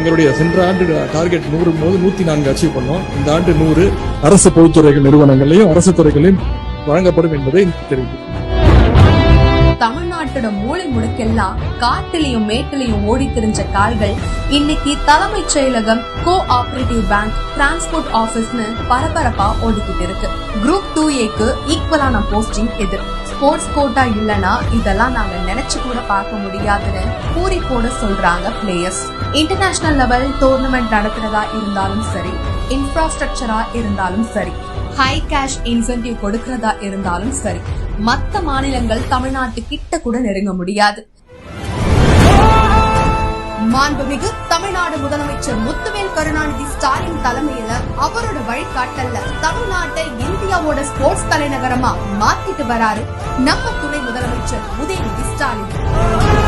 எங்களுடைய சென்ற ஆண்டு டார்கெட் 100 போது 104 அச்சீவ் பண்ணோம். இந்த ஆண்டு 100 அரசு பொதுத்துறைகள் நிறுவனங்களையும் அரசு துறைகளையும் வழங்கப்படும் என்பதை தெரிவிக்கும். தமிழ்நாட்டோட மூளை முடுக்கெல்லாம் காட்டிலையும் மேட்டிலையும் ஓடி திரிஞ்ச கால்கள் இன்னைக்கு தலைமைச் செயலகம், கோஆபரேட்டிவ் பேங்க், டிரான்ஸ்போர்ட் ஆபீஸ்னு பரபரப்பா ஓடிக்கிட்டு இருக்கு. குரூப் 2A ஈக்குவலான போஸ்டிங் இது. ஸ்போர்ட்ஸ் கோட்டா இல்லனா இதெல்லாம் நாங்க நினைச்சு கூட பார்க்க முடியாதுன்னு பூரிப்போட சொல்றாங்க பிளேயர்ஸ். இன்டர்நேஷனல் லெவல் டோர்னமெண்ட் நடத்துறதா இருந்தாலும் சரி, இன்ஃப்ராஸ்ட்ரக்சரா இருந்தாலும் சரி, ஹை கேஷ் இன்சென்டிவ் கொடுக்கறதா இருந்தாலும் சரி, மத்த மாநிலங்கள் தமிழ்நாட்டு கிட்ட கூட நெருங்க முடியாது. மாண்புமிகு தமிழ்நாடு முதலமைச்சர் முத்துவேல் கருணாநிதி ஸ்டாலின் தலைமையில அவரோட வழிகாட்டல்ல தமிழ்நாட்டை இந்தியாவோட ஸ்போர்ட்ஸ் தலைநகரமா மாத்திட்டு வராரு நம்ம துணை முதலமைச்சர் உதயநிதி ஸ்டாலின்.